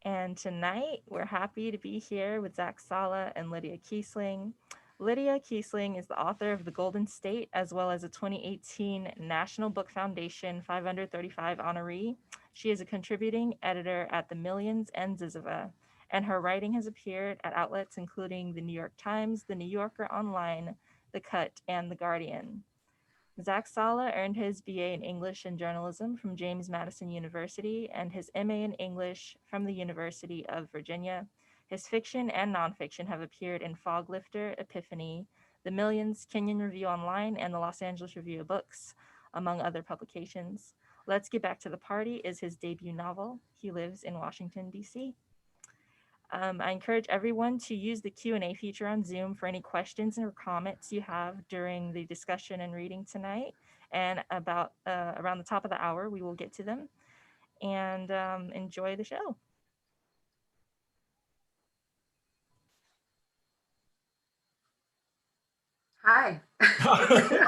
And tonight we're happy to be here with Zak Salih and Lydia Kiesling. Lydia Kiesling is the author of The Golden State, as well as a 2018 National Book Foundation 535 honoree. She is a contributing editor at The Millions and Ziziva, and her writing has appeared at outlets including The New York Times, The New Yorker Online, The Cut, and The Guardian. Zak Salih earned his BA in English and Journalism from James Madison University and his MA in English from the University of Virginia. His fiction and nonfiction have appeared in Foglifter, Epiphany, The Millions, Kenyon Review Online, and the Los Angeles Review of Books, among other publications. Let's Get Back to the Party is his debut novel. He lives in Washington, D.C. I encourage everyone to use the Q&A feature on Zoom for any questions or comments you have during the discussion and reading tonight. And about around the top of the hour, we will get to them. And enjoy the show. Hi.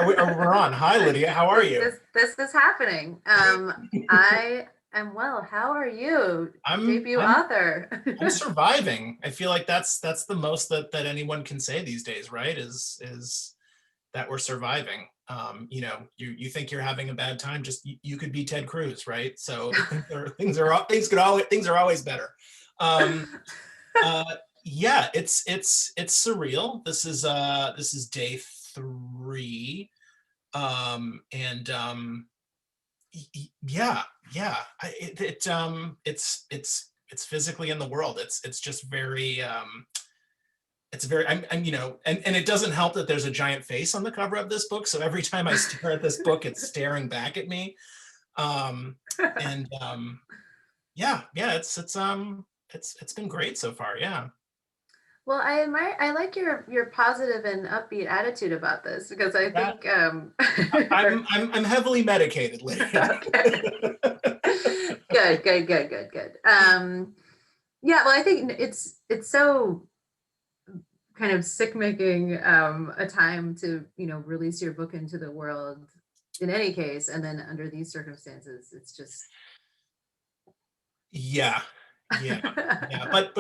We're on. Hi, Lydia. How are you? This is happening. I am well. How are you? Debut I'm author. surviving. I feel like that's the most that anyone can say these days, right? Is that we're surviving. You think you're having a bad time, just you could be Ted Cruz, right? So things are always better. Yeah, it's surreal. This is day 3. And yeah, it's physically in the world. It's just very it's very I'm and it doesn't help that there's a giant face on the cover of this book, so every time I stare at this book it's staring back at me. And yeah, it's been great so far. Yeah. Well, I like your positive and upbeat attitude about this because I That think I'm heavily medicated, Lydia. Good. Yeah, well, I think it's so kind of sick making a time to release your book into the world in any case, and then under these circumstances it's just Yeah, yeah. But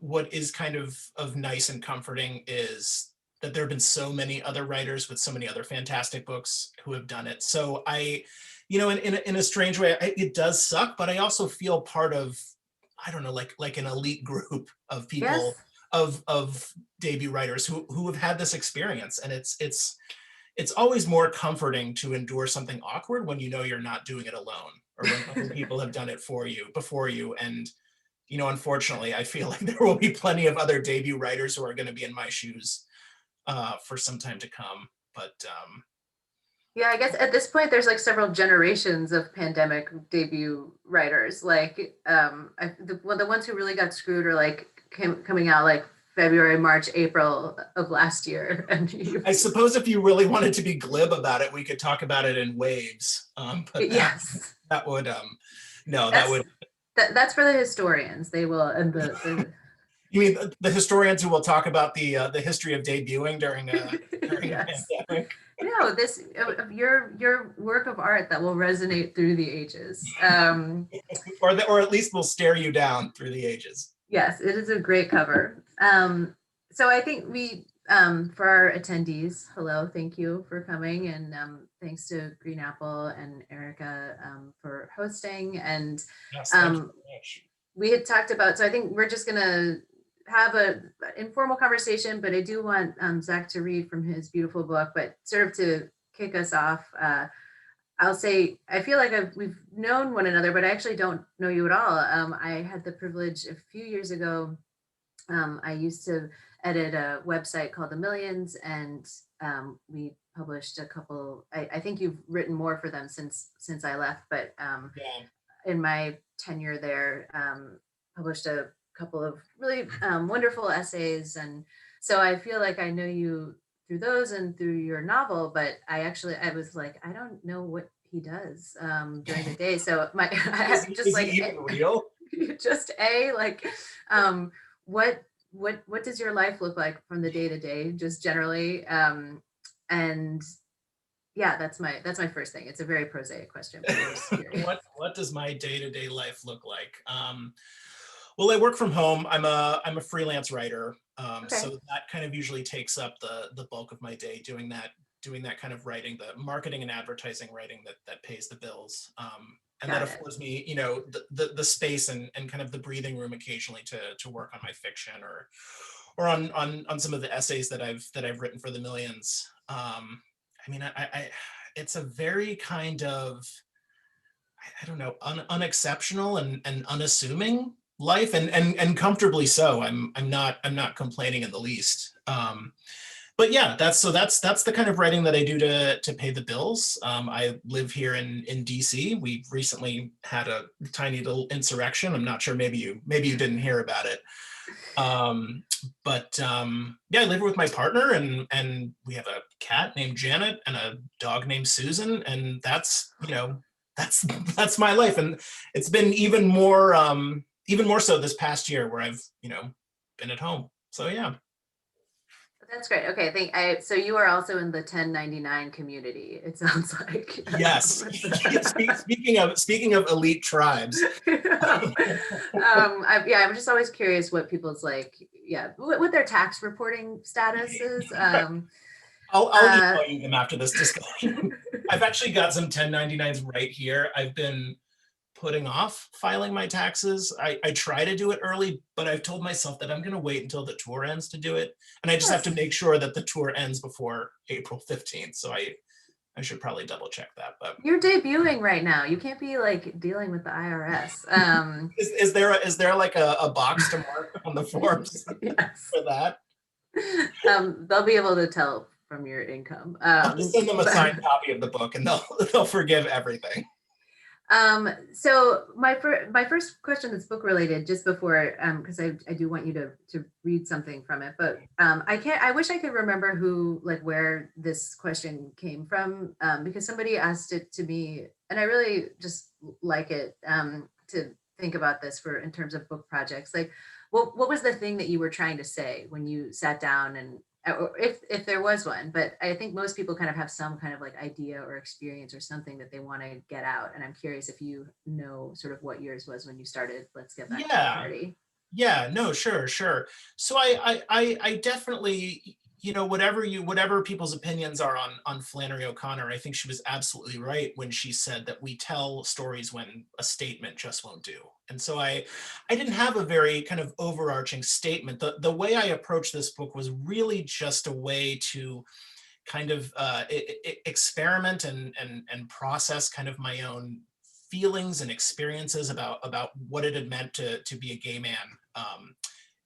what is kind of nice and comforting is that there have been so many other writers with so many other fantastic books who have done it. So in a strange way, it does suck, but I also feel part of, I don't know, like an elite group of yes. people, of debut writers who have had this experience, and it's always more comforting to endure something awkward when you know you're not doing it alone, or when other people have done it for you, before you. And unfortunately, I feel like there will be plenty of other debut writers who are going to be in my shoes for some time to come. But Yeah, I guess at this point there's like several generations of pandemic debut writers. Like the ones who really got screwed are like coming out like February, March, April of last year. And I suppose if you really wanted to be glib about it, we could talk about it in waves. But yes, that would no, that that's would. that's for the historians. They will, and the You mean the historians who will talk about the history of debuting during a yes. pandemic? No, this your work of art that will resonate through the ages. Or at least will stare you down through the ages. Yes, it is a great cover. So I think for our attendees, hello, thank you for coming, and thanks to Green Apple and Erica for hosting. And Yes, thank you very much. we had talked about, so I think we're just gonna have an informal conversation, but I do want Zak to read from his beautiful book. But sort of to kick us off, I'll say I feel like we've known one another, but I actually don't know you at all. I had the privilege a few years ago. I used to edit a website called The Millions, and we published a couple. I think you've written more for them since I left, but Yeah. in my tenure there, published a couple of really wonderful essays, and so I feel like I know you through those and through your novel. But I was like, I don't know what he does during the day, so my I have just Is he like even real? just like what what does your life look like from the day to day, just generally, and Yeah, that's my first thing. It's a very prosaic question, but I'm just curious. What does my day-to-day life look like? Well, I work from home. I'm a freelance writer, Okay, so that kind of usually takes up the bulk of my day, doing that kind of writing, the marketing and advertising writing that pays the bills, and that got it. affords me, the space and kind of the breathing room occasionally to work on my fiction or on some of the essays that I've written for the Millions. I mean, I it's a very kind of, I don't know, unexceptional and unassuming life, and comfortably so. I'm not complaining in the least. But yeah, that's the kind of writing that I do to pay the bills. I live here in DC. We recently had a tiny little insurrection. I'm not sure, maybe you didn't hear about it. Um, but yeah, I live with my partner, and we have a cat named Janet and a dog named Susan, and that's that's my life. And it's been even more so this past year where I've been at home. So yeah. That's great. Okay, so you are also in the 1099 community, it sounds like. Yes. Speaking of elite tribes. I'm just always curious what people's what their tax reporting status is. I'll email you them after this discussion. I've actually got some 1099s right here. I've been putting off filing my taxes. I try to do it early, but I've told myself that I'm going to wait until the tour ends to do it. And I just have to make sure that the tour ends before April 15th. So I should probably double check that. But you're debuting right now. You can't be dealing with the IRS. is there like a box to mark on the forms yes. for that? They'll be able to tell from your income. I'll just send them a signed copy of the book, and they'll forgive everything. So my first question that's book related, just before, because I do want you to read something from it, but I wish I could remember where this question came from, because somebody asked it to me, and I really just like it, to think about this in terms of book projects. What was the thing that you were trying to say when you sat down, and or if there was one? But I think most people kind of have some kind of idea or experience or something that they want to get out. And I'm curious if you know sort of what yours was when you started Let's Get Back to the Party. Yeah, no, sure. So I definitely, whatever people's opinions are on Flannery O'Connor, I think she was absolutely right when she said that we tell stories when a statement just won't do. And so I didn't have a very kind of overarching statement. The way I approached this book was really just a way to kind of experiment and process kind of my own feelings and experiences about what it had meant to be a gay man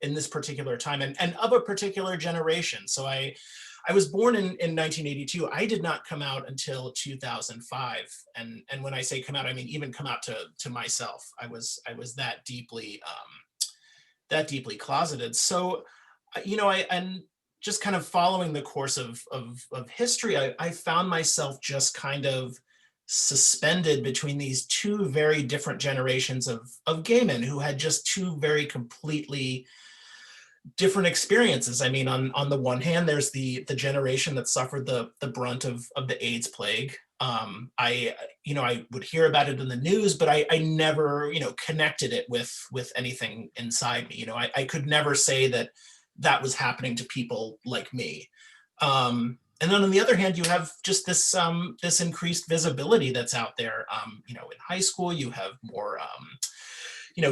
in this particular time and of a particular generation. So I was born in 1982. I did not come out until 2005. And when I say come out, I mean even come out to myself. I was that deeply closeted. So, and just kind of following the course of history, I found myself just kind of suspended between these two very different generations of gay men who had just two very completely different experiences. I mean, on the one hand, there's the generation that suffered the brunt of the AIDS plague. I would hear about it in the news, but I never, connected it with anything inside me. I could never say that was happening to people like me. And then on the other hand, you have just this increased visibility that's out there. In high school, you have more,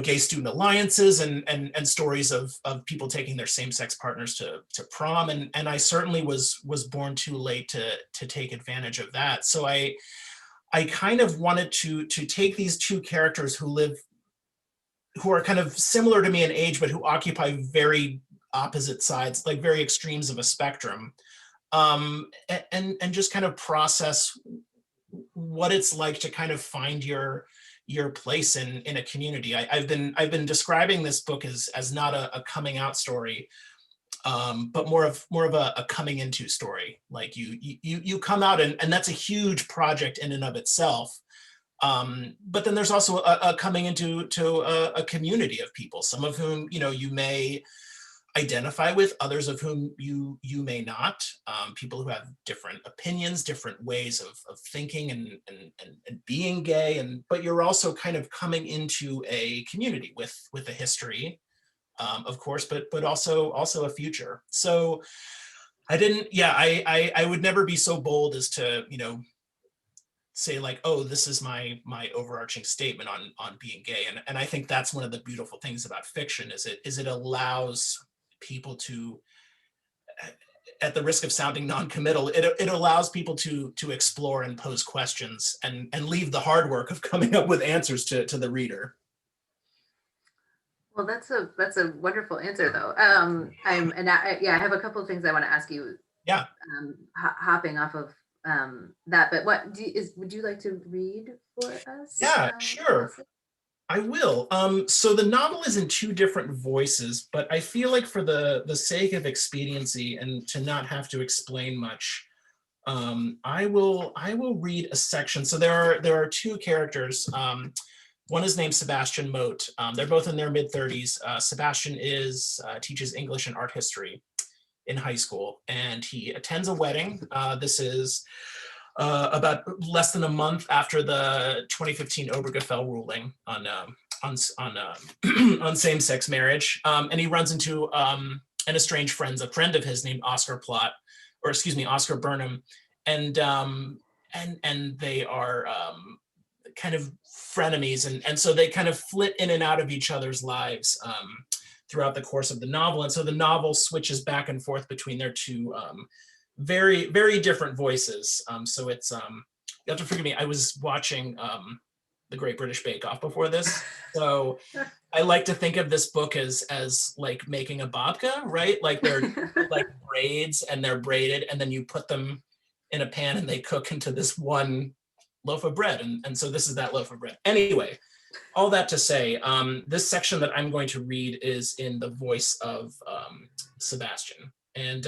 gay student alliances and stories of people taking their same-sex partners to prom. And I certainly was born too late to take advantage of that. So I kind of wanted to take these two characters who are kind of similar to me in age, but who occupy very opposite sides, like very extremes of a spectrum, and just kind of process what it's like to kind of find your place in a community. I've been describing this book as not a coming out story, but more of a coming into story. Like you come out, and that's a huge project in and of itself. But then there's also a coming into a community of people, some of whom you may identify with, others of whom you may not, people who have different opinions, different ways of thinking and being gay, but you're also kind of coming into a community with a history, of course, but also a future. So I would never be so bold as to, say like, oh, this is my overarching statement on being gay. And I think that's one of the beautiful things about fiction is it allows people to, at the risk of sounding non-committal, it allows people to explore and pose questions and leave the hard work of coming up with answers to the reader. Well, that's a wonderful answer, though. I have a couple of things I want to ask you. Yeah. Hopping off of that, but would you like to read for us? Yeah, sure. I will. So the novel is in two different voices, but I feel like for the sake of expediency and to not have to explain much, I will read a section. So there are two characters. One is named Sebastian Mote. They're both in their mid-30s. Sebastian teaches English and art history in high school, and he attends a wedding. This is about less than a month after the 2015 Obergefell ruling on same-sex marriage, and he runs into an estranged friend, a friend of his named Oscar Burnham, and they are kind of frenemies, and so they kind of flit in and out of each other's lives throughout the course of the novel, and so the novel switches back and forth between their two very, very different voices. So it's, you have to forgive me, I was watching The Great British Bake Off before this. So I like to think of this book as like making a babka, right? Like they're like braids and they're braided, and then you put them in a pan and they cook into this one loaf of bread. And so this is that loaf of bread. Anyway, all that to say, this section that I'm going to read is in the voice of Sebastian. And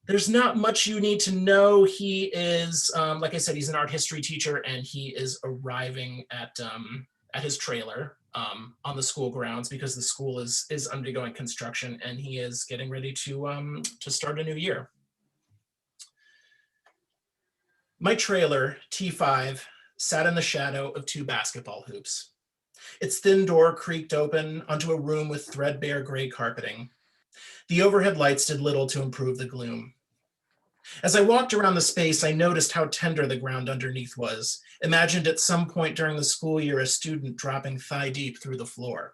there's not much you need to know. He is, like I said, he's an art history teacher, and he is arriving at his trailer on the school grounds because the school is undergoing construction, and he is getting ready to start a new year. My trailer, T5, sat in the shadow of two basketball hoops. Its thin door creaked open onto a room with threadbare gray carpeting. The overhead lights did little to improve the gloom. As I walked around the space, I noticed how tender the ground underneath was, imagined at some point during the school year a student dropping thigh-deep through the floor.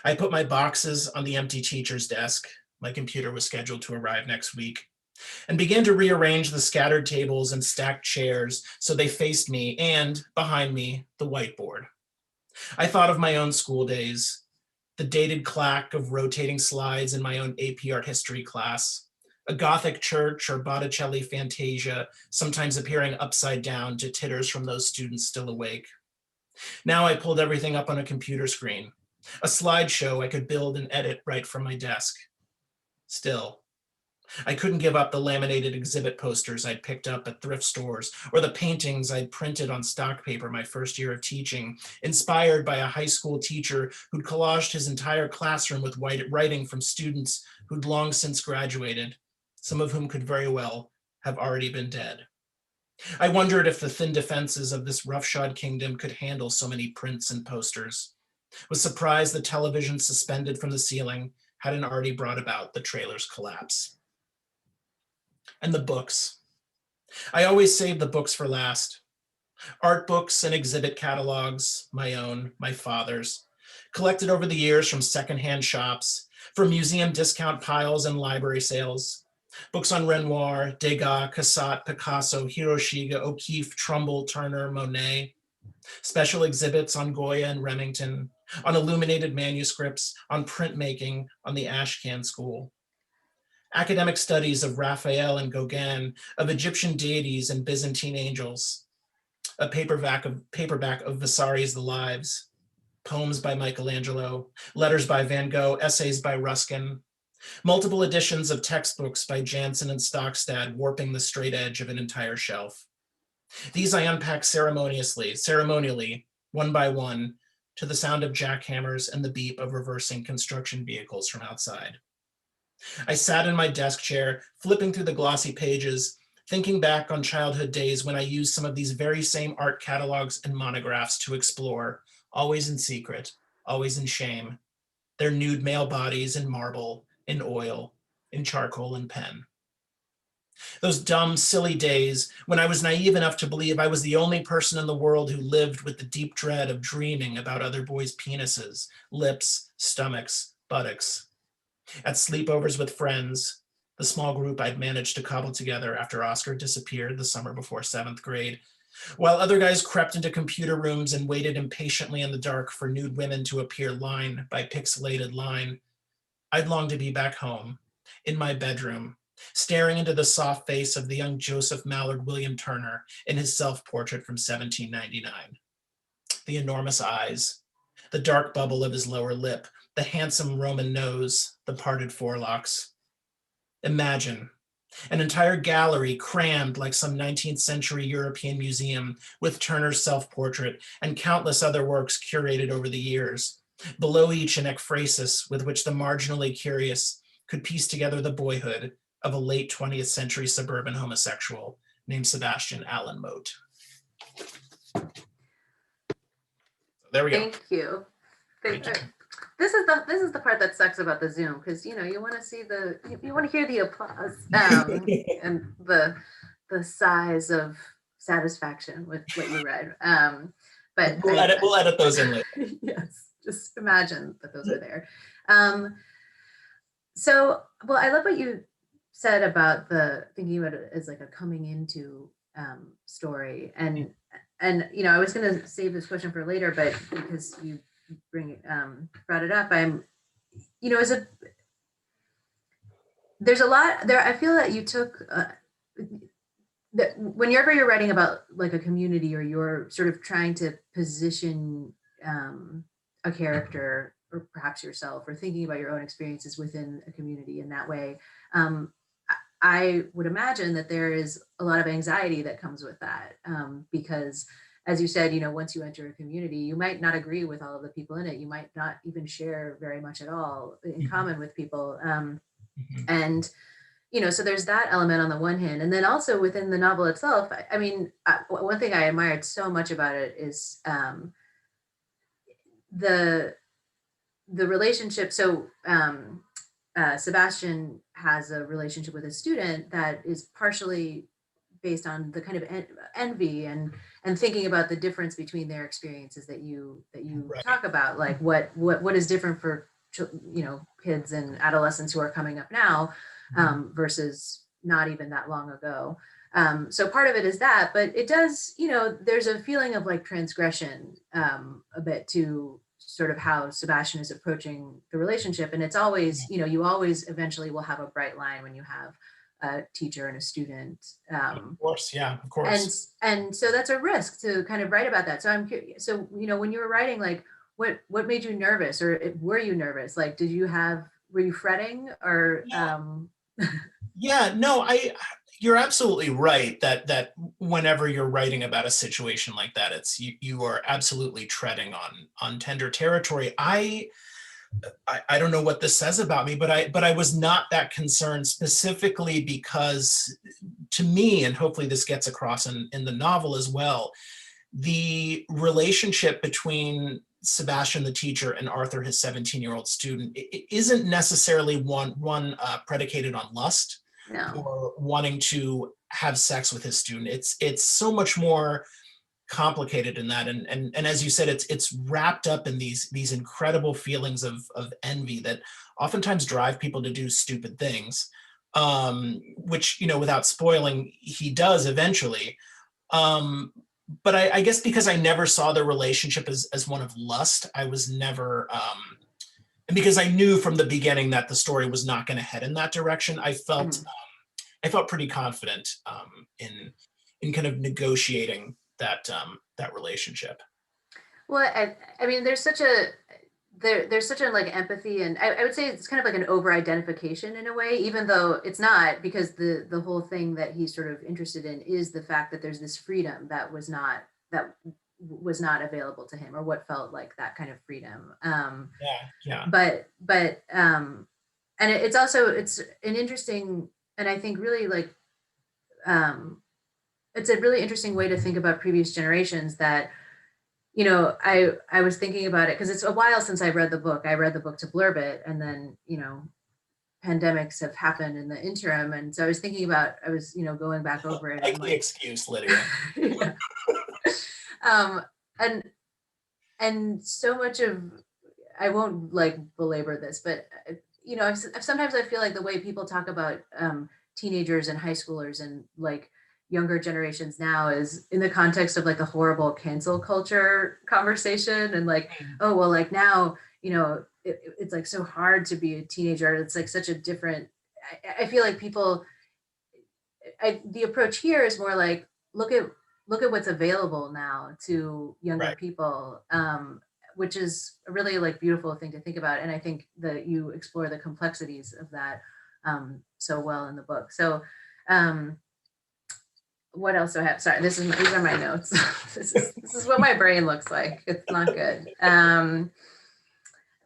I put my boxes on the empty teacher's desk. My computer was scheduled to arrive next week, and began to rearrange the scattered tables and stacked chairs so they faced me and, behind me, the whiteboard. I thought of my own school days, the dated clack of rotating slides in my own AP art history class, a Gothic church or Botticelli Fantasia, sometimes appearing upside down to titters from those students still awake. Now I pulled everything up on a computer screen, a slideshow I could build and edit right from my desk. Still, I couldn't give up the laminated exhibit posters I'd picked up at thrift stores, or the paintings I'd printed on stock paper my first year of teaching, inspired by a high school teacher who'd collaged his entire classroom with writing from students who'd long since graduated, some of whom could very well have already been dead. I wondered if the thin defenses of this roughshod kingdom could handle so many prints and posters. Was surprised the television suspended from the ceiling hadn't already brought about the trailer's collapse. And the books. I always save the books for last. Art books and exhibit catalogs, my own, my father's, collected over the years from secondhand shops, from museum discount piles and library sales. Books on Renoir, Degas, Cassatt, Picasso, Hiroshige, O'Keeffe, Trumbull, Turner, Monet. Special exhibits on Goya and Remington, on illuminated manuscripts, on printmaking, on the Ashcan School. Academic studies of Raphael and Gauguin, of Egyptian deities and Byzantine angels. A paperback of Vasari's The Lives. Poems by Michelangelo, letters by Van Gogh, essays by Ruskin. Multiple editions of textbooks by Jansen and Stockstad warping the straight edge of an entire shelf. These I unpack ceremonially, one by one, to the sound of jackhammers and the beep of reversing construction vehicles from outside. I sat in my desk chair, flipping through the glossy pages, thinking back on childhood days when I used some of these very same art catalogs and monographs to explore, always in secret, always in shame, their nude male bodies in marble, in oil, in charcoal and pen. Those dumb, silly days when I was naive enough to believe I was the only person in the world who lived with the deep dread of dreaming about other boys' penises, lips, stomachs, buttocks. At sleepovers with friends, the small group I'd managed to cobble together after Oscar disappeared the summer before 7th grade, while other guys crept into computer rooms and waited impatiently in the dark for nude women to appear line by pixelated line, I'd long to be back home, in my bedroom, staring into the soft face of the young Joseph Mallard William Turner in his self-portrait from 1799. The enormous eyes, the dark bubble of his lower lip, the handsome Roman nose, the parted forelocks. Imagine an entire gallery crammed like some 19th century European museum with Turner's self-portrait and countless other works curated over the years. Below each an ekphrasis with which the marginally curious could piece together the boyhood of a late 20th century suburban homosexual named Sebastian Allen Mote. There we go. Thank you. Thank you. This is the part that sucks about the Zoom, because you want to see you want to hear the applause and the sighs of satisfaction with what you read. But we'll edit those in later. Yes, just imagine that those are there. So, well, I love what you said about thinking about it as like a coming into story, and I was going to save this question for later, but because you brought it up, there's a lot there. I feel that you took that whenever you're writing about like a community, or you're sort of trying to position a character, or perhaps yourself, or thinking about your own experiences within a community in that way, I would imagine that there is a lot of anxiety that comes with that, because as you said, once you enter a community, you might not agree with all of the people in it. You might not even share very much at all in common with people. And, so there's that element on the one hand. And then also within the novel itself, one thing I admired so much about it is the relationship. So Sebastian has a relationship with a student that is partially based on the kind of envy and thinking about the difference between their experiences that you Right. talk about, like what is different for kids and adolescents who are coming up now versus not even that long ago. So part of it is that, but it does, there's a feeling of like transgression a bit to sort of how Sebastian is approaching the relationship. And it's always, you always eventually will have a bright line when you have a teacher and a student. Of course, yeah, of course. And so that's a risk to kind of write about that. So I'm curious. So, when you were writing, like what made you nervous, or were you nervous? Like, were you fretting, or? Yeah, no, you're absolutely right that whenever you're writing about a situation like that, it's you are absolutely treading on tender territory. I don't know what this says about me, but I was not that concerned, specifically because to me, and hopefully this gets across in the novel as well, the relationship between Sebastian the teacher and Arthur, his 17-year-old student, it isn't necessarily one predicated on lust. No. Or wanting to have sex with his student. It's so much more complicated in that, and as you said, it's wrapped up in these incredible feelings of envy that oftentimes drive people to do stupid things, which without spoiling, he does eventually. But I guess because I never saw their relationship as one of lust, I was never. And because I knew from the beginning that the story was not going to head in that direction, I felt pretty confident in kind of negotiating that relationship. Well, I mean, there's such a like empathy, and I would say it's kind of like an over-identification in a way, even though it's not, because the whole thing that he's sort of interested in is the fact that there's this freedom that was not available to him, or what felt like that kind of freedom. Yeah. But and it's also, it's an interesting, and I think really like, it's a really interesting way to think about previous generations, that, you know, I was thinking about it because it's a while since I read the book. I read the book to blurb it, and then, you know, pandemics have happened in the interim. And so I was thinking about, I was, you know, going back over it, Like and the like, excuse, Lydia. yeah. um, and, and so much of, I won't like belabor this, but you know, sometimes I feel like the way people talk about teenagers and high schoolers and like younger generations now is in the context of like a horrible cancel culture conversation, and like, oh well, like now, you know, it's like so hard to be a teenager. It's like such a different. I feel like people. The approach here is more like, look at what's available now to younger Right. people, which is a really like beautiful thing to think about. And I think that you explore the complexities of that so well in the book. So what else do I have? Sorry, these are my notes. This is what my brain looks like. It's not good.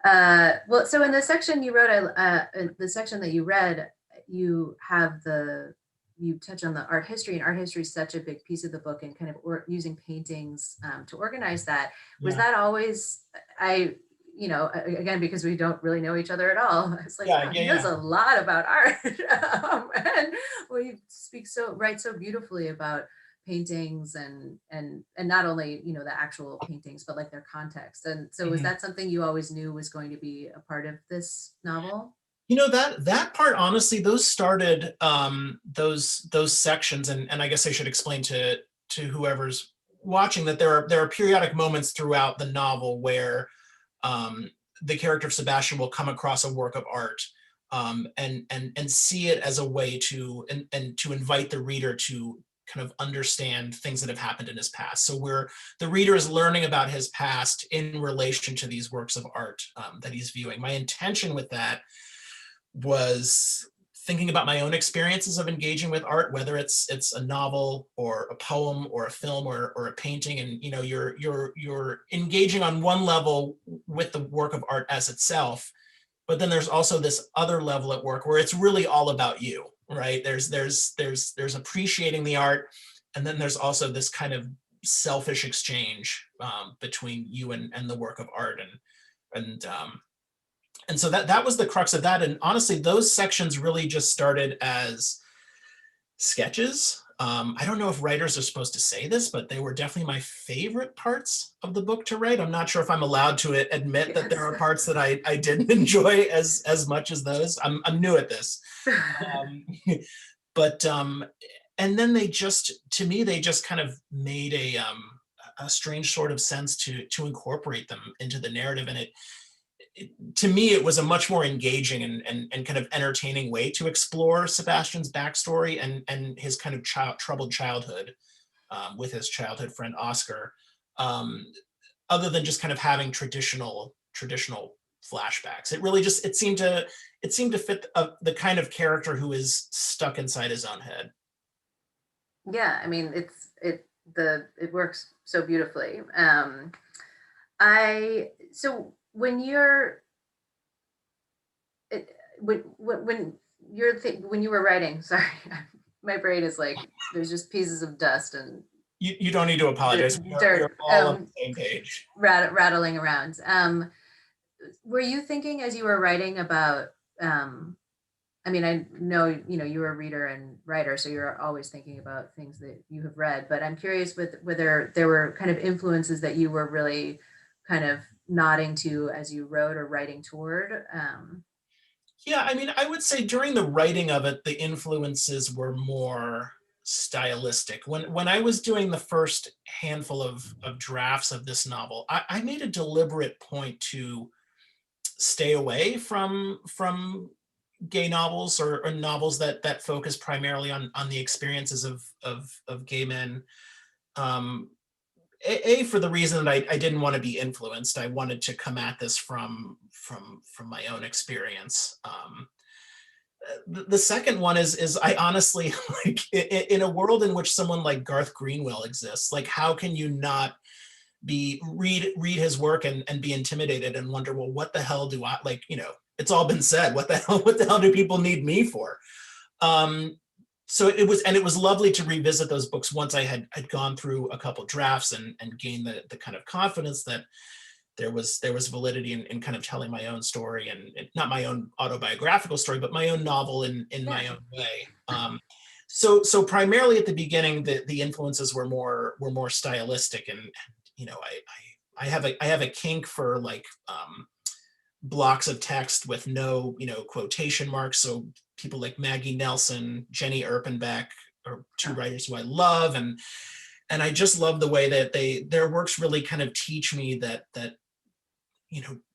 Well, so in the section you wrote, the section that you read, you have you touch on the art history, and art history is such a big piece of the book, and kind of using paintings to organize that. Was Yeah. that always, you know, again, because we don't really know each other at all, it's like, Yeah, wow, yeah, he knows yeah. a lot about art. And we write so beautifully about paintings, and not only, you know, the actual paintings, but like their context. And so was Mhm. that something you always knew was going to be a part of this novel? You know, that part, honestly, those started those sections, and I guess I should explain to whoever's watching that there are periodic moments throughout the novel where um, the character of Sebastian will come across a work of art, and see it as a way to and to invite the reader to kind of understand things that have happened in his past. So where the reader is learning about his past in relation to these works of art that he's viewing. My intention with that was thinking about my own experiences of engaging with art, whether it's a novel or a poem or a film or a painting, and you know, you're engaging on one level with the work of art as itself, but then there's also this other level at work where it's really all about you, right? There's appreciating the art, and then there's also this kind of selfish exchange between you and the work of art, and so that was the crux of that. And honestly, those sections really just started as sketches. I don't know if writers are supposed to say this, but they were definitely my favorite parts of the book to write. I'm not sure if I'm allowed to admit that there Yes. are parts that I didn't enjoy as much as those. I'm new at this. Um, but and then they just, to me, they just kind of made a strange sort of sense to incorporate them into the narrative. And to me, it was a much more engaging and kind of entertaining way to explore Sebastian's backstory and his kind of troubled childhood with his childhood friend Oscar, um, other than just kind of having traditional flashbacks. It really just, it seemed to fit the kind of character who is stuck inside his own head. Yeah, I mean, it works so beautifully. I so when you're it, when when you were writing, sorry, my brain is like, there's just pieces of dust and You don't need to apologize. We are dirt all on the same page. rattling around. Were you thinking as you were writing about? I mean, I know, you know, you're a reader and writer, so you're always thinking about things that you have read. But I'm curious with whether there were kind of influences that you were really kind of nodding to as you wrote or writing toward. Yeah, I mean, I would say during the writing of it, the influences were more stylistic. When I was doing the first handful of drafts of this novel, I made a deliberate point to stay away from gay novels or novels that focus primarily on the experiences of gay men. Um, for the reason that I didn't want to be influenced. I wanted to come at this from my own experience. The second one is I honestly, like, in a world in which someone like Garth Greenwell exists, like how can you not read his work and be intimidated and wonder, well, what the hell do I, like, it's all been said, what the hell do people need me for? So it was lovely to revisit those books once I'd gone through a couple drafts and gained the kind of confidence that there was validity in kind of telling my own story, and not my own autobiographical story, but my own novel in my own way. So primarily at the beginning, the influences were more stylistic, and I have a kink for like blocks of text with no quotation marks. So people like Maggie Nelson, Jenny Erpenbeck are two writers who I love, and I just love the way that their works really kind of teach me that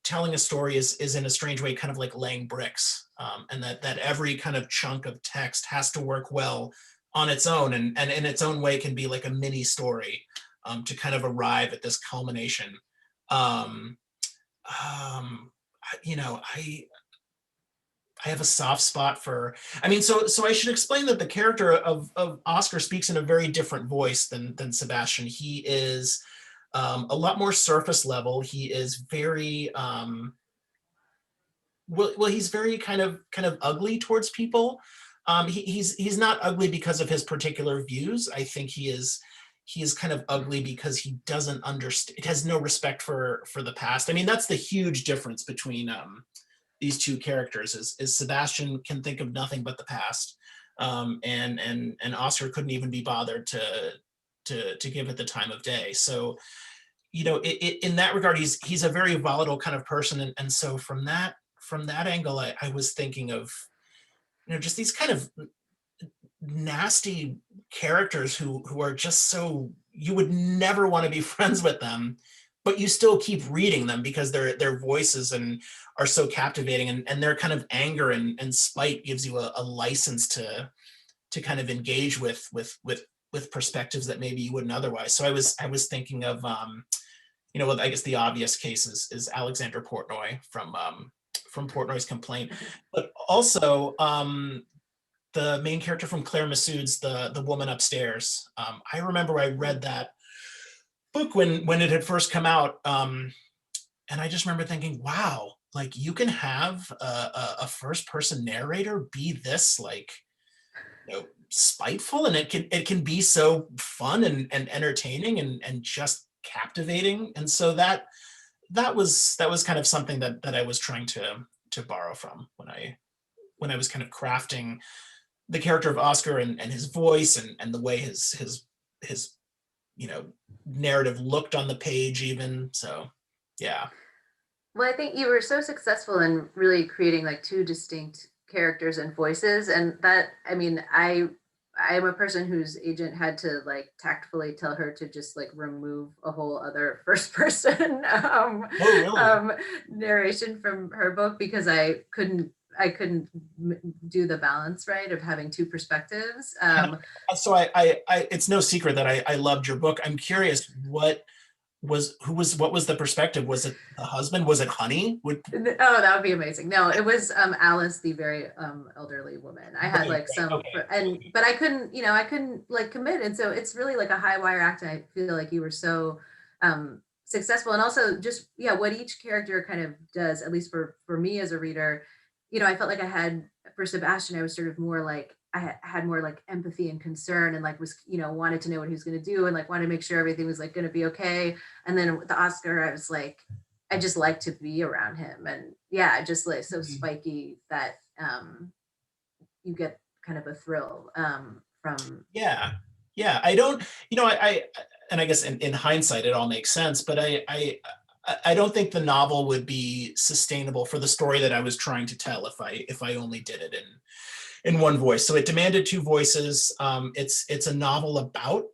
telling a story is in a strange way kind of like laying bricks, and that every kind of chunk of text has to work well on its own, and in its own way can be like a mini story, to kind of arrive at this culmination. I have a soft spot for, so I should explain that the character of Oscar speaks in a very different voice than Sebastian. He is a lot more surface level. He is very, he's very kind of ugly towards people. He's not ugly because of his particular views. I think he is kind of ugly because he doesn't understand, has no respect for the past. I mean, that's the huge difference between these two characters is Sebastian can think of nothing but the past, and Oscar couldn't even be bothered to give it the time of day. So, in that regard, he's a very volatile kind of person, and so from that angle, I was thinking of just these kind of nasty characters who are just so, you would never want to be friends with them, but you still keep reading them because their voices are so captivating, and their kind of anger and spite gives you a license to kind of engage with perspectives that maybe you wouldn't otherwise. So I was thinking of I guess the obvious case is Alexander Portnoy from Portnoy's Complaint, but also the main character from Claire Massoud's The Woman Upstairs. I remember I read that book when it had first come out, and I just remember thinking, wow, like you can have a first person narrator be this like spiteful, and it can be so fun and entertaining and just captivating. And so that was kind of something that I was trying to borrow from when I was kind of crafting the character of Oscar and his voice and the way his narrative looked on the page even. So yeah. Well, I think you were so successful in really creating like two distinct characters and voices, and that, I mean, I am a person whose agent had to like tactfully tell her to just like remove a whole other first person narration from her book, because I couldn't do the balance right of having two perspectives. So I it's no secret that I loved your book. I'm curious, what was the perspective? Was it the husband? Was it Honey? Oh, that would be amazing. No, it was Alice, the very elderly woman. I had like some, okay. But I couldn't like commit, and so it's really like a high wire act. And I feel like you were so successful, and also just what each character kind of does, at least for me as a reader. I felt like I had, for Sebastian, I was sort of more like, I had more like empathy and concern, and like was, wanted to know what he was going to do, and like wanted to make sure everything was like going to be okay. And then with the Oscar, I was like, I just like to be around him, and just like so spiky that you get kind of a thrill from. Yeah. I don't, I and I guess in hindsight it all makes sense, but I don't think the novel would be sustainable for the story that I was trying to tell if I only did it in one voice. So it demanded two voices. It's a novel about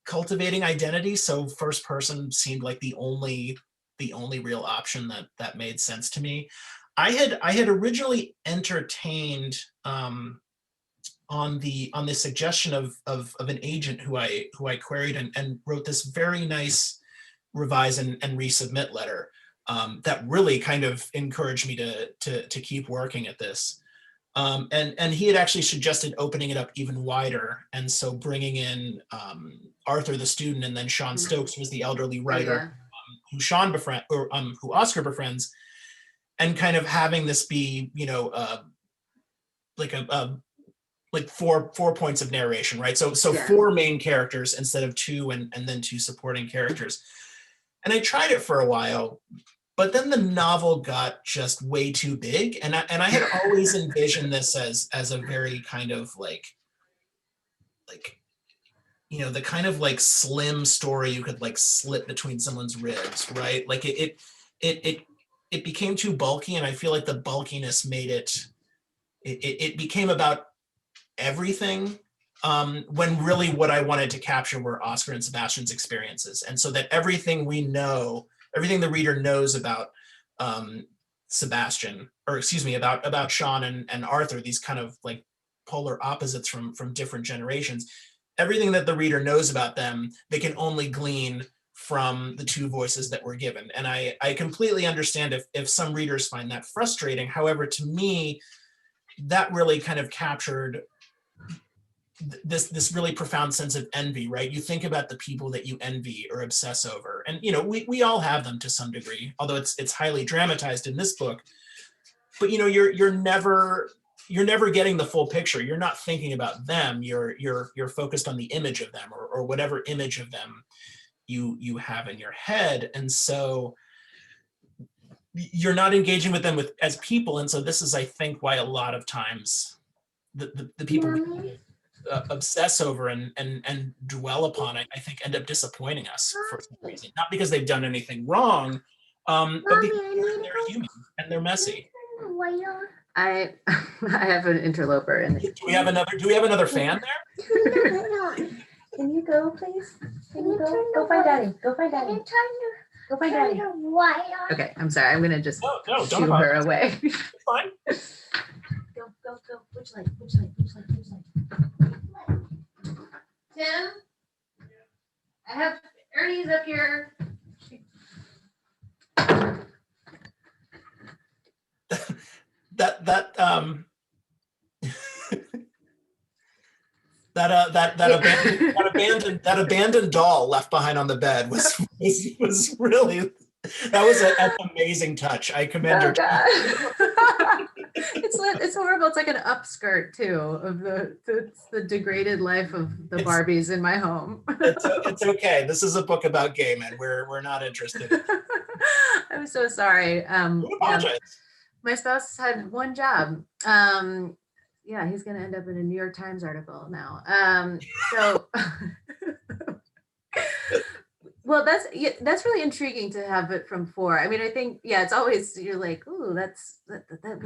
cultivating identity, so first person seemed like the only real option that made sense to me. I had originally entertained on the suggestion of an agent who I queried and wrote this very nice revise and resubmit letter that really kind of encouraged me to keep working at this. And he had actually suggested opening it up even wider. And so bringing in Arthur, the student, and then Sean Stokes was the elderly writer who Sean befriend, or who Oscar befriends, and kind of having this be, you know, like four points of narration, right? So four main characters instead of two, and then two supporting characters. And I tried it for a while, but then the novel got just way too big, and I had always envisioned this as a very kind of like you know, the kind of like slim story you could like slip between someone's ribs, right? Like it became too bulky, and I feel like the bulkiness made it became about everything, when really what I wanted to capture were Oscar and Sebastian's experiences. And so that everything we know, everything the reader knows about Sebastian, or excuse me, about Sean and Arthur, these kind of like polar opposites from different generations, everything that the reader knows about them, they can only glean from the two voices that were given. And I completely understand if some readers find that frustrating. However, to me, that really kind of captured this really profound sense of envy, right? You think about the people that you envy or obsess over, and you know, we all have them to some degree, although it's highly dramatized in this book. But you know, you're never getting the full picture. You're not thinking about them. You're focused on the image of them, or whatever image of them you have in your head, and so you're not engaging with them as people. And so this is, I think, why a lot of times the people obsess over and dwell upon it, I think, end up disappointing us for some reason. Not because they've done anything wrong, but because they're human and they're messy. I have an interloper in Do we have another fan there? Can you go, please? Can you go? Go find Daddy. Go find Daddy. Go find Daddy. Okay, I'm sorry. I'm gonna just shoo her away. It's fine. Go. Which leg? Tim, I have Ernie's up here. That abandoned doll left behind on the bed was really, that was an amazing touch. I commend your God. It's horrible. It's like an upskirt too of the degraded life of the Barbies in my home. It's okay. This is a book about gay men. We're not interested. I'm so sorry. Apologize. My spouse had one job. Yeah, he's going to end up in a New York Times article now. Well, that's really intriguing to have it from 4. I mean, I think, it's always, you're like, ooh,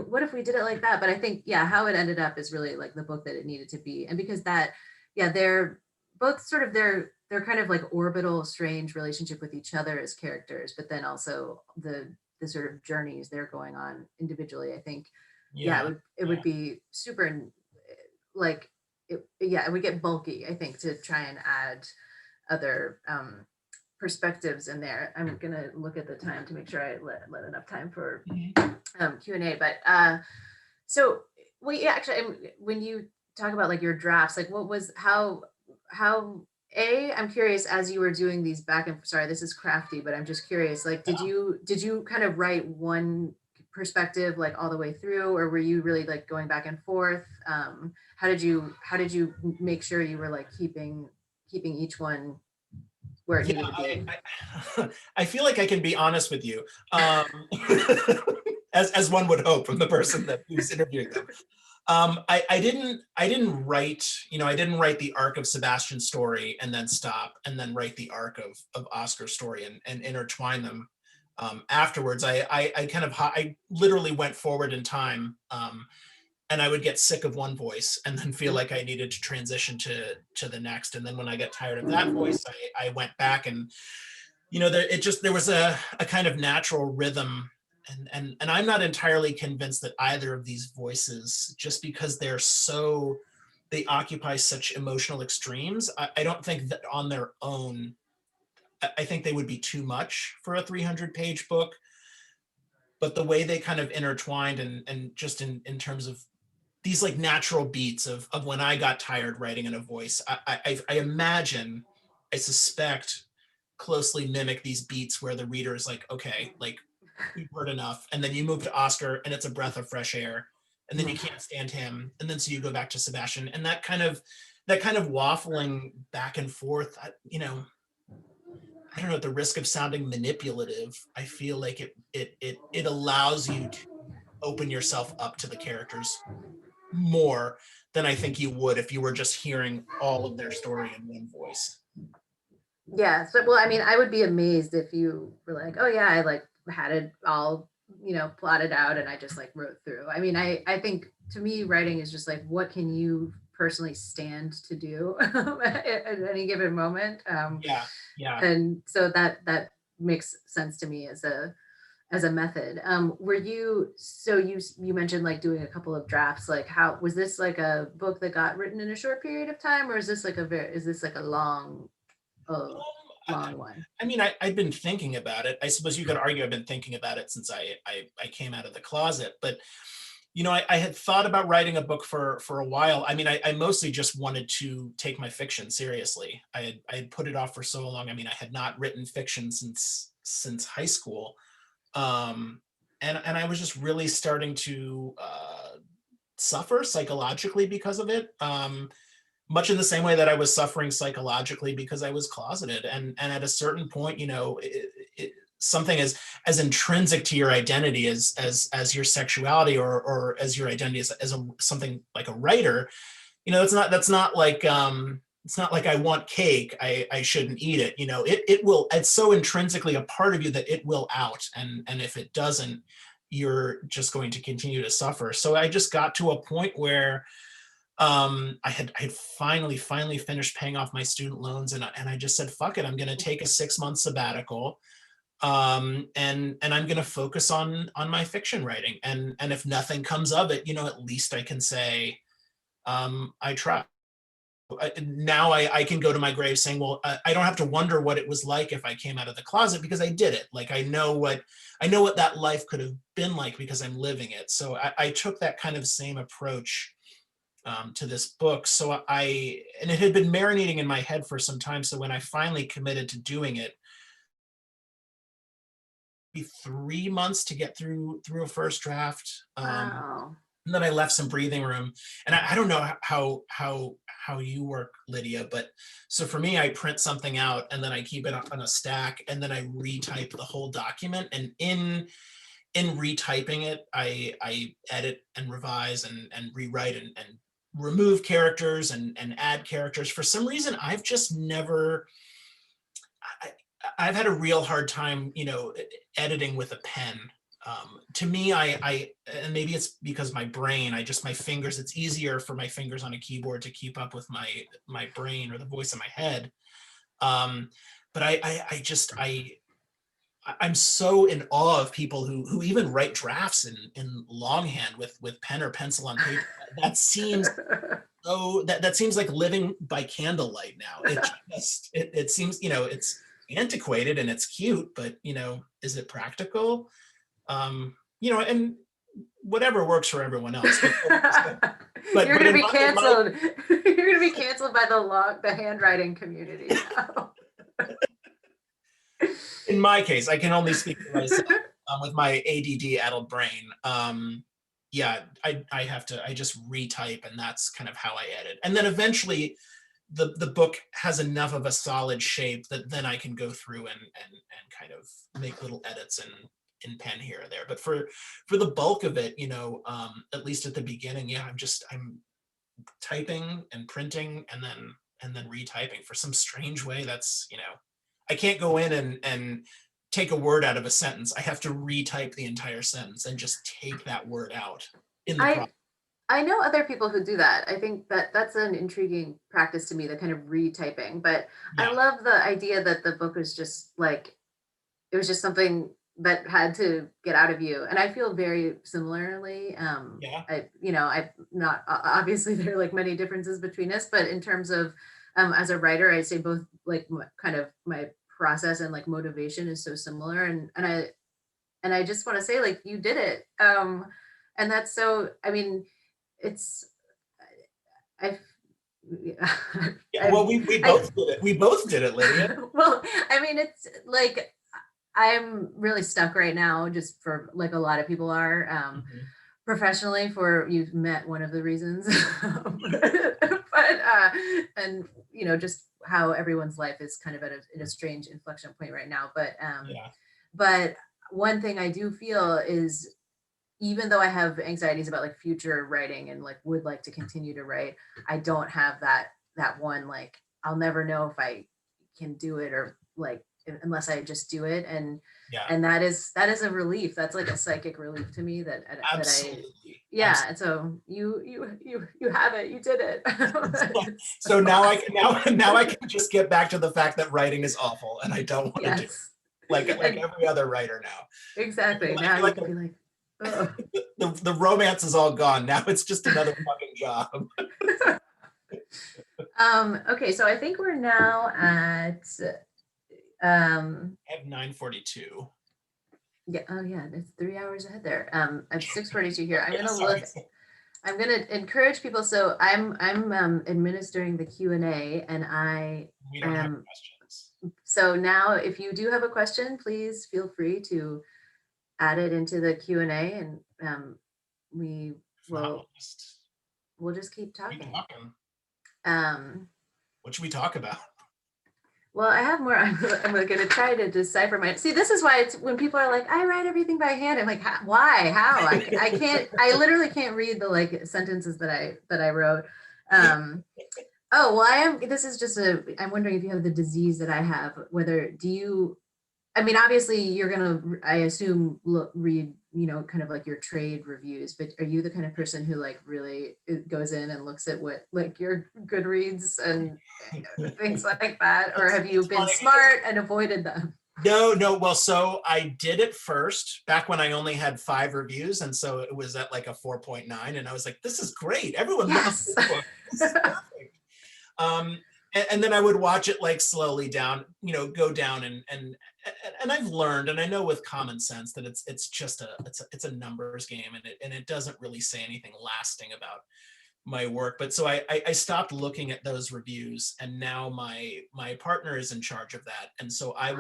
what if we did it like that? But I think, how it ended up is really like the book that it needed to be. And because they're both sort of their kind of like orbital, strange relationship with each other as characters, but then also the sort of journeys they're going on individually. I think, it would be super, like, it would get bulky, I think, to try and add other perspectives in there. I'm gonna look at the time to make sure I let enough time for Q&A. But actually, when you talk about like your drafts, like what was how I'm curious, as you were doing these back and sorry, this is crafty, but I'm just curious, like did you kind of write one perspective like all the way through, or were you really like going back and forth? How did you make sure you were like keeping each one where it needed to be? I feel like I can be honest with you, as one would hope from the person who's interviewing them. I didn't write the arc of Sebastian's story and then stop, and then write the arc of Oscar's story and intertwine them afterwards. I literally went forward in time, and I would get sick of one voice and then feel like I needed to transition to the next. And then when I got tired of that voice, I went back, and there was a kind of natural rhythm. And I'm not entirely convinced that either of these voices, just because they occupy such emotional extremes, I don't think that on their own, I think they would be too much for a 300-page book. But the way they kind of intertwined, and just in terms of these like natural beats of when I got tired writing in a voice. I imagine, I suspect, closely mimic these beats where the reader is like, okay, like we've heard enough, and then you move to Oscar and it's a breath of fresh air, and then you can't stand him, and then so you go back to Sebastian, and that kind of waffling back and forth, you know, I don't know, at the risk of sounding manipulative, I feel like it allows you to open yourself up to the characters more than I think you would if you were just hearing all of their story in one voice. Yeah. So, well, I mean, I would be amazed if you were like, oh yeah, I like had it all, you know, plotted out and I just like wrote through. I mean, I think to me, writing is just like, what can you personally stand to do at any given moment? Yeah, yeah. And so that makes sense to me as a method. Were you, so you mentioned like doing a couple of drafts, like how was this like a book that got written in a short period of time, or is this like a long, Um, long one? I mean, I've been thinking about it. I suppose you could argue I've been thinking about it since I came out of the closet. But you know, I had thought about writing a book for a while. I mean, I mostly just wanted to take my fiction seriously. I had put it off for so long. I mean, I had not written fiction since high school, and I was just really starting to suffer psychologically because of it. Much in the same way that I was suffering psychologically because I was closeted. And at a certain point, you know, something as intrinsic to your identity as your sexuality or as your identity as something like a writer, you know, that's not like it's not like I want cake, I shouldn't eat it. You know, it will, it's so intrinsically a part of you that it will out. And if it doesn't, you're just going to continue to suffer. So I just got to a point where I had finally finished paying off my student loans, and I just said, fuck it, I'm going to take a 6-month sabbatical, and I'm going to focus on my fiction writing, and if nothing comes of it, you know, at least I can say I tried. Now I can go to my grave saying, well, I don't have to wonder what it was like if I came out of the closet, because I did it. Like I know what that life could have been like because I'm living it. So I took that kind of same approach to this book. So and it had been marinating in my head for some time. So when I finally committed to doing it, 3 months to get through a first draft. Wow. And then I left some breathing room. And I don't know how you work, Lydia, but so for me, I print something out and then I keep it on a stack and then I retype the whole document. And in retyping it, I edit and revise and rewrite and remove characters and add characters. For some reason, I've just never, I've had a real hard time, you know, editing with a pen. To me, and maybe it's because my brain, my fingers, it's easier for my fingers on a keyboard to keep up with my brain or the voice in my head. But I'm so in awe of people who even write drafts in longhand with pen or pencil on paper. That seems that seems like living by candlelight now. It seems, you know, it's antiquated and it's cute, but you know, is it practical? You know, and whatever works for everyone else. You're gonna be canceled. You're gonna be canceled by the handwriting community now. In my case, I can only speak for myself with my ADD addled brain. Yeah, I just retype, and that's kind of how I edit. And then eventually the book has enough of a solid shape that then I can go through and kind of make little edits in pen here or there. But for the bulk of it, you know, at least at the beginning, yeah, I'm typing and printing and then retyping. For some strange way, that's, you know, I can't go in and take a word out of a sentence. I have to retype the entire sentence and just take that word out in the process. I know other people who do that. I think that's an intriguing practice to me, the kind of retyping. But Yeah. I love the idea that the book was just like, it was just something that had to get out of you. And I feel very similarly. Yeah. I'm not, obviously there are like many differences between us, but in terms of, as a writer, I say both like kind of my process and like motivation is so similar. And I just want to say, like, you did it. And that's so, I mean, it's, I've, Yeah, well, we both did it. We both did it, Lydia. well, I mean, it's like, I'm really stuck right now, just for like a lot of people are, professionally, for you've met one of the reasons, but and you know, just how everyone's life is kind of at a strange inflection point right now. Yeah. But one thing I do feel is, even though I have anxieties about like future writing and like would like to continue to write, I don't have that one, like, I'll never know if I can do it, or like, unless I just do it. Yeah. And that is a relief. That's like a psychic relief to me, that Absolutely. yeah. Absolutely. And so you have it, you did it. So now I can just get back to the fact that writing is awful and I don't want to do it. Like every other writer now. Exactly. Now you can be like, oh. The romance is all gone. Now it's just another fucking job. Okay, so I think we're now at I have 9:42. yeah, oh yeah, it's 3 hours ahead there. At 6:42 here. I'm Yeah, gonna sorry. look. I'm gonna encourage people. So I'm administering the Q&A, and I We don't have am. questions. So now, if you do have a question, please feel free to add it into the Q&A, and we will. We'll just keep talking. What should we talk about? Well, I have more. I'm going to try to decipher my. See, this is why it's when people are like, I write everything by hand. I'm like, why? How? I can't. I literally can't read the like sentences that I wrote. Oh well, I am. This is just a. I'm wondering if you have the disease that I have. Whether do you? I mean, obviously, you're gonna. I assume read. You know, kind of like your trade reviews. But are you the kind of person who like really goes in and looks at what like your Goodreads and things like that, or have you been smart and avoided them? No. Well, so I did it first back when I only had 5 reviews, and so it was at like a 4.9, and I was like, "This is great! Everyone loves this book. This is perfect." And then I would watch it like slowly down, go down, and I've learned, and I know with common sense that it's just a numbers game, and it doesn't really say anything lasting about my work. But so I stopped looking at those reviews, and now my partner is in charge of that, and so I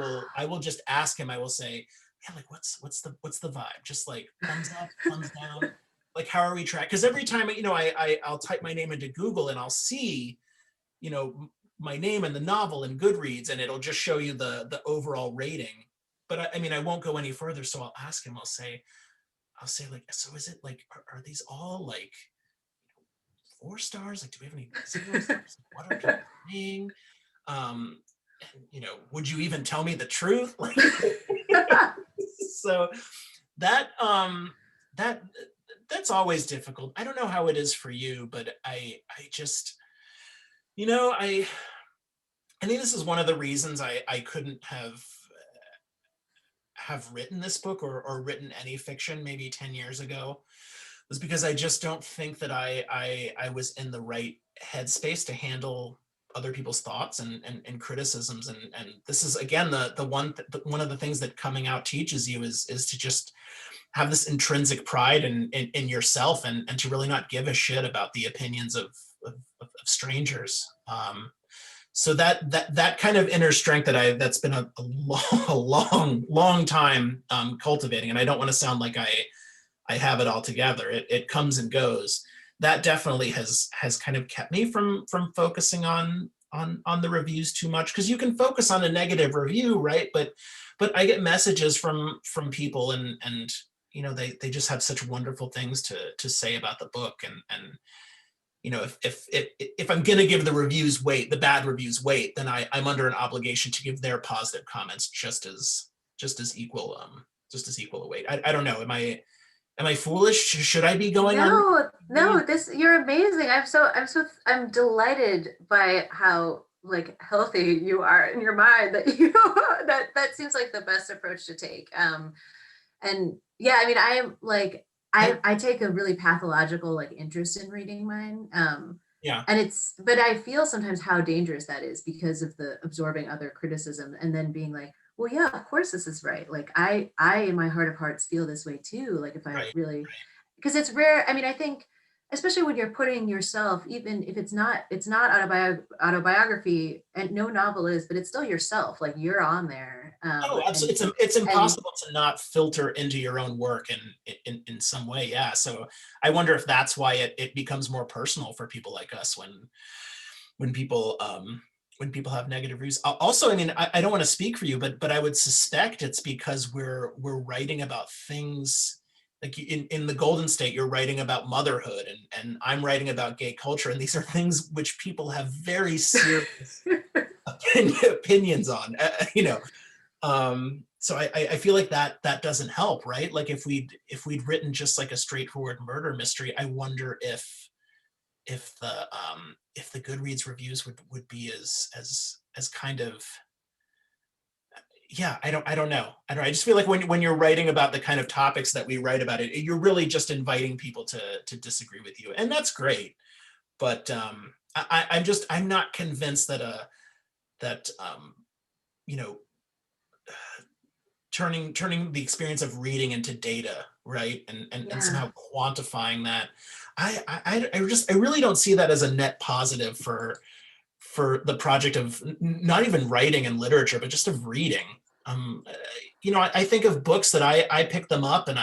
will just ask him. I will say, yeah, like what's the vibe? Just like thumbs up, thumbs down. Like, how are we tracking? Because every time I'll type my name into Google and I'll see my name in the novel in Goodreads, and it'll just show you the overall rating. But I mean, I won't go any further. So I'll ask him. I'll say like, so is it like, are these all like 4 stars? Like, do we have any 0 stars? What are people saying? And would you even tell me the truth? Like, so that's always difficult. I don't know how it is for you, but I just, I think this is one of the reasons I couldn't have written this book or written any fiction maybe 10 years ago, was because I just don't think that I was in the right headspace to handle other people's thoughts and criticisms. And this is, again, one of the things that coming out teaches you is to just have this intrinsic pride in yourself, and to really not give a shit about the opinions of strangers. So that kind of inner strength that's been a long time cultivating, and I don't want to sound like I have it all together. It comes and goes. That definitely has kind of kept me from focusing on the reviews too much, because you can focus on a negative review, right? But I get messages from people, and they just have such wonderful things to say about the book, and if I'm going to give the reviews weight, the bad reviews weight, then I'm under an obligation to give their positive comments just as equal a weight. I don't know. Am I foolish? Should I be going on? No, you're amazing. I'm delighted by how like healthy you are in your mind, that that seems like the best approach to take. And yeah, I mean, I am like, I take a really pathological like interest in reading mine. Yeah. And but I feel sometimes how dangerous that is, because of the absorbing other criticism and then being like, well, yeah, of course this is right. Like I in my heart of hearts feel this way too. Like if I really, because it's rare. I mean, I think especially when you're putting yourself, even if it's not autobiography, and no novel is, but it's still yourself, like you're on there. Oh, absolutely. It's And impossible to not filter into your own work in some way. Yeah. So I wonder if that's why it becomes more personal for people like us when people when people have negative reviews. Also, I mean, I don't want to speak for you, but I would suspect it's because we're writing about things like in the Golden State, you're writing about motherhood, and I'm writing about gay culture, and these are things which people have very serious opinions on. You know, so I feel like that doesn't help, right? Like if we'd written just like a straightforward murder mystery, I wonder if the Goodreads reviews would be as kind of, yeah, I don't know. I just feel like when you're writing about the kind of topics that we write about, you're really just inviting people to disagree with you, and that's great. But I'm not convinced that you know, turning the experience of reading into data, right, and yeah, somehow quantifying that, I really don't see that as a net positive for the project of not even writing and literature, but just of reading. I think of books that I picked them up and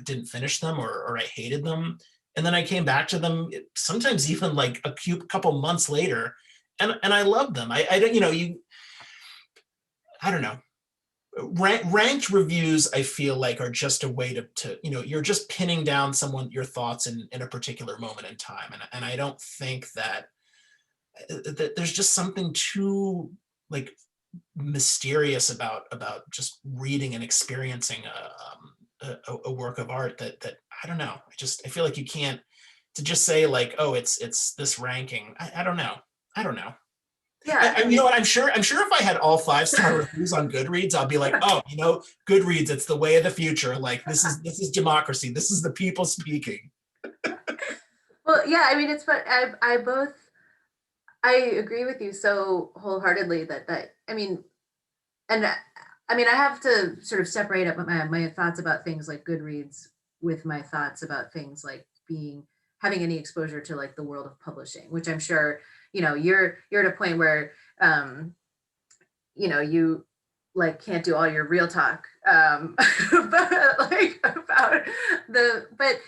didn't finish them, or I hated them, and then I came back to them sometimes even like a couple months later, and I loved them. I don't, I don't know. Ranked reviews, I feel like, are just a way to you're just pinning down your thoughts in a particular moment in time, and I don't think that there's just something too like mysterious about just reading and experiencing a work of art that I don't know. I feel like you can't to just say like, oh, it's this ranking. I don't know. I don't know. yeah, You know what? I'm sure if I had all 5-star reviews on Goodreads, I'll be like, oh, Goodreads, it's the way of the future. Like this is democracy. This is the people speaking. well, yeah, I mean, it's, but I agree with you so wholeheartedly that I mean, and I mean, I have to sort of separate up my thoughts about things like Goodreads with my thoughts about things like having any exposure to like the world of publishing, which I'm sure, you're at a point where, um, you like can't do all your real talk, but like about but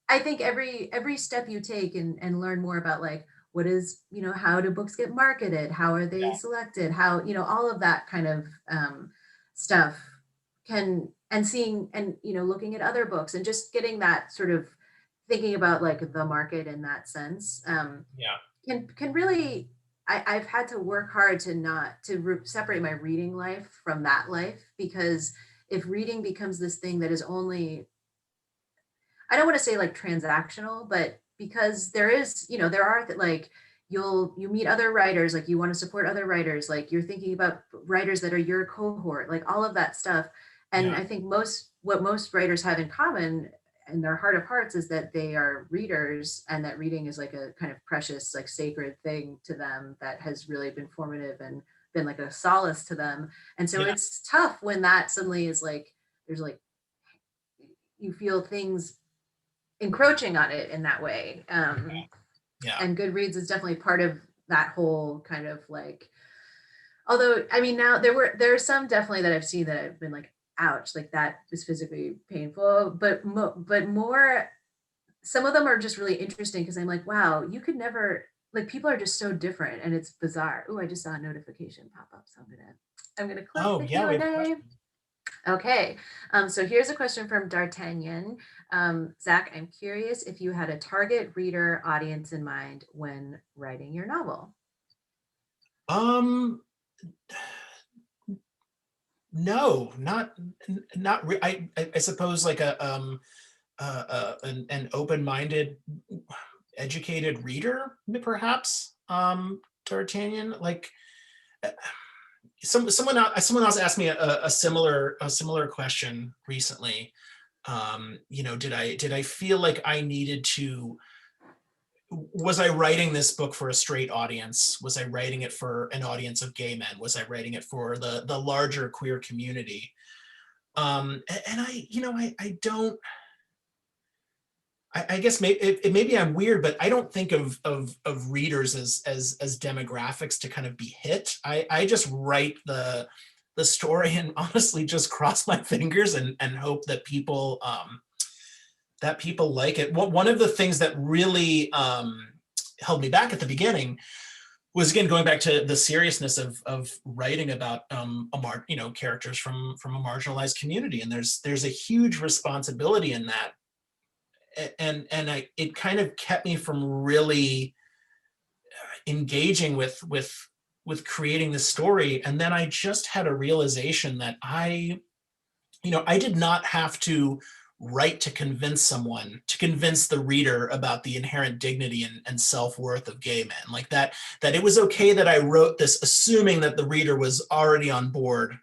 I think every step you take and learn more about like what is, how do books get marketed, how are they Yeah, selected, how, all of that kind of stuff can, and seeing, and looking at other books and just getting that sort of thinking about like the market in that sense, yeah, can really, I've had to work hard to not to separate my reading life from that life, because if reading becomes this thing that is only, I don't want to say like transactional, but because there is, there are like you meet other writers, like you want to support other writers, like you're thinking about writers that are your cohort, like all of that stuff. And yeah, I think what most writers have in common in their heart of hearts is that they are readers, and that reading is like a kind of precious, like sacred thing to them that has really been formative and been like a solace to them. And so yeah, it's tough when that suddenly is like, there's like, you feel things encroaching on it in that way. yeah. And Goodreads is definitely part of that whole kind of like, although I mean, now there are some definitely that I've seen that I've been like, ouch, like that is physically painful, but more, some of them are just really interesting because I'm like, wow, you could never, like, people are just so different and it's bizarre. Oh, I just saw a notification pop up, so I'm gonna click Oh, the yeah, we have a Q&A. question. Okay, so here's a question from D'Artagnan. Zach, I'm curious if you had a target reader audience in mind when writing your novel. Um, no, I suppose like an open-minded, educated reader, perhaps. D'Artagnan, like uh, someone else asked me a similar question recently. Did I feel like I needed to, was I writing this book for a straight audience? Was I writing it for an audience of gay men? Was I writing it for the larger queer community? And I don't, I guess maybe I'm weird, but I don't think of readers as demographics to kind of be hit. I just write the story and honestly just cross my fingers and hope that people like it. One of the things that really held me back at the beginning was, again, going back to the seriousness of writing about characters from a marginalized community, and there's a huge responsibility in that. And it kind of kept me from really engaging with creating this story. And then I just had a realization that I did not have to write to convince the reader about the inherent dignity and self-worth of gay men. Like that it was okay that I wrote this assuming that the reader was already on board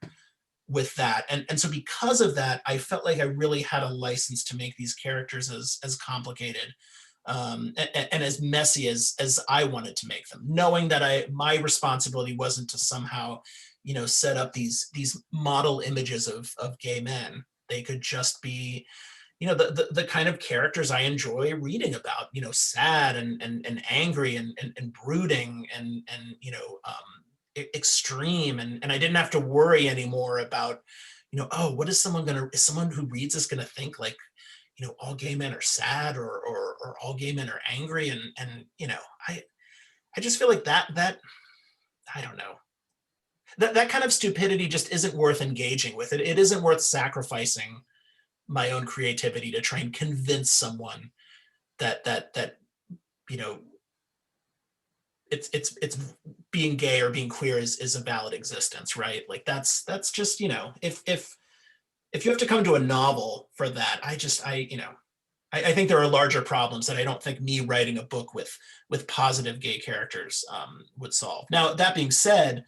with that. And so because of that, I felt like I really had a license to make these characters as complicated and as messy as I wanted to make them, knowing that my responsibility wasn't to somehow, set up these model images of gay men. They could just be, the kind of characters I enjoy reading about, sad and angry and brooding and extreme, and I didn't have to worry anymore about, oh, what is someone who reads this gonna think, like, all gay men are sad or all gay men are angry, and I just feel like that I don't know, that kind of stupidity just isn't worth engaging with. It isn't worth sacrificing my own creativity to try and convince someone that it's being gay or being queer is a valid existence, right? Like that's just, if you have to come to a novel for that, I think there are larger problems that I don't think me writing a book with positive gay characters would solve. Now, that being said,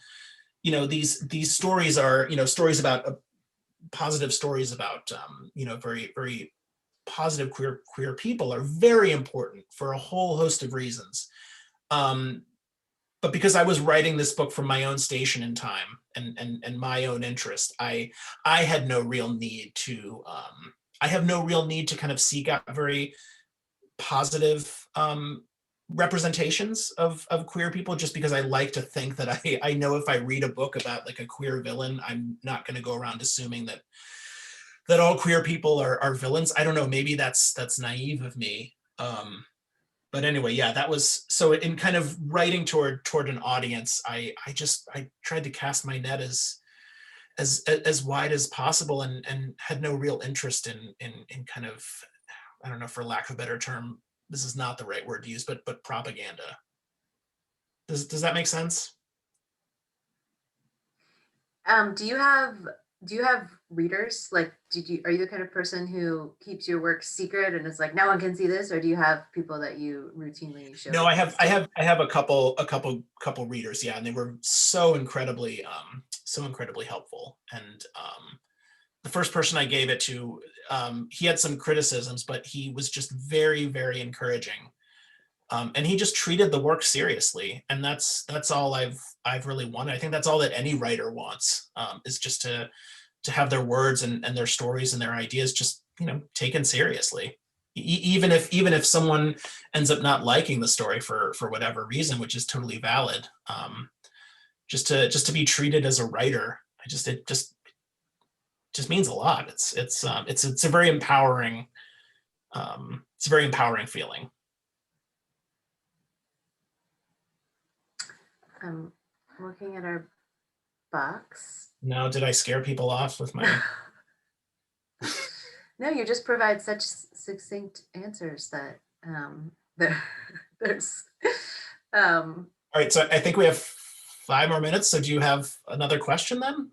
these stories are, stories about positive stories about very, very positive queer people are very important for a whole host of reasons. But because I was writing this book from my own station in time and my own interest, I had no real need to kind of seek out very positive representations of queer people, just because I like to think that I know if I read a book about like a queer villain, I'm not going to go around assuming that all queer people are villains. I don't know, maybe that's naive of me. But anyway, yeah, that was, so in kind of writing toward an audience, I tried to cast my net as wide as possible, and had no real interest in kind of, I don't know, for lack of a better term, this is not the right word to use, but propaganda. Does that make sense? Do you have readers? Like, are you the kind of person who keeps your work secret and is like, no one can see this? Or do you have people that you routinely show? No, I have a couple readers. Yeah. And they were so incredibly helpful. And the first person I gave it to, he had some criticisms, but he was just very, very encouraging. And he just treated the work seriously. And that's all I've really wanted. I think that's all that any writer wants, is just to have their words and their stories and their ideas just, taken seriously. Even if someone ends up not liking the story for whatever reason, which is totally valid, just to be treated as a writer, it just means a lot. It's a very empowering, feeling. I'm looking at our box. No, did I scare people off with my? No, you just provide such succinct answers that there's. All right, so I think we have 5 more minutes. So do you have another question then?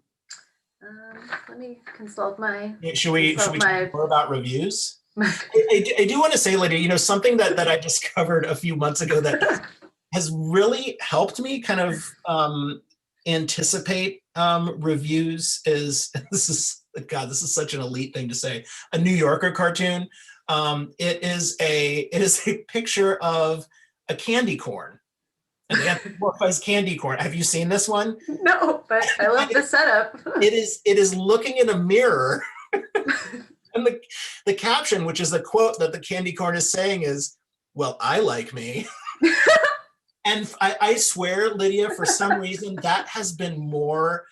Let me consult my. Should we talk more about reviews? I do want to say, Lydia, something that I discovered a few months ago that has really helped me kind of anticipate reviews is, this is such an elite thing to say, a New Yorker cartoon. It is a picture of a candy corn, and they anthropomorphize candy corn. Have you seen this one? No, but I love the setup. It is looking in a mirror And the caption, which is the quote that the candy corn is saying is, well, I like me. And I swear, Lydia, for some reason, that has been more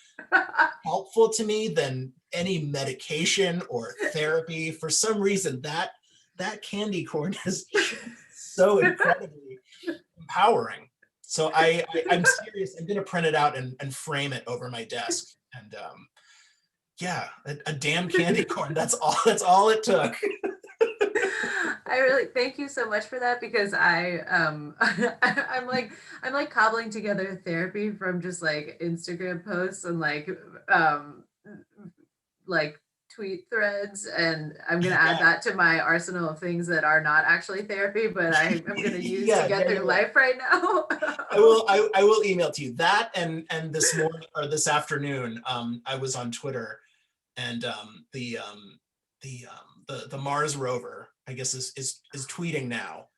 helpful to me than any medication or therapy. For some reason, that candy corn is so incredibly empowering. So I'm serious. I'm gonna print it out and frame it over my desk. And yeah, a damn candy corn. That's all it took. I really thank you so much for that, because I'm like cobbling together therapy from just like Instagram posts and like tweet threads, and I'm gonna add that to my arsenal of things that are not actually therapy, but I'm gonna use to get through life right now. I will email to you that, and this morning or this afternoon, I was on Twitter, and the Mars rover, I guess, is tweeting now,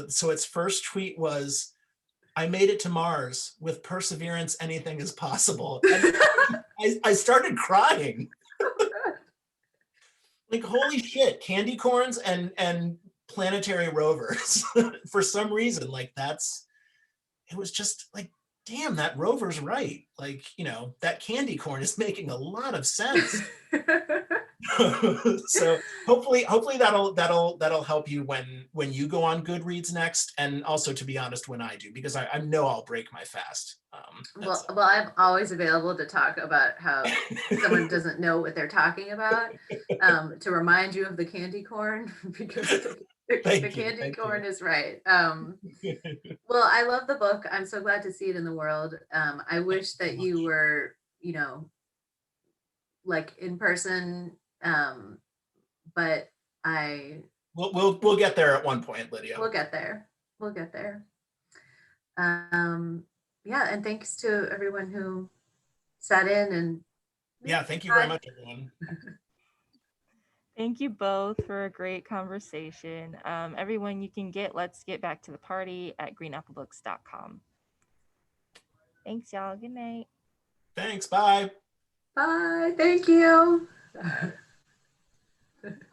so its first tweet was, "I made it to Mars. With perseverance, anything is possible." And I started crying. Like, holy shit, candy corns and planetary rovers. For some reason, like, it was just like, damn, that rover's right. Like, that candy corn is making a lot of sense. So hopefully that'll help you when you go on Goodreads next, and also, to be honest, when I do, because I know I'll break my fast. Well, I'm always available to talk about how someone doesn't know what they're talking about, to remind you of the candy corn, because the candy corn is right. Well, I love the book. I'm so glad to see it in the world. I wish that you were, like in person, but we'll get there at one point, Lydia. We'll get there. Yeah, and thanks to everyone who sat in. And yeah, thank you very much, everyone. Thank you both for a great conversation. Everyone, you can get Let's Get Back to the Party at greenapplebooks.com. Thanks, y'all. Good night. Thanks. Bye. Bye. Thank you.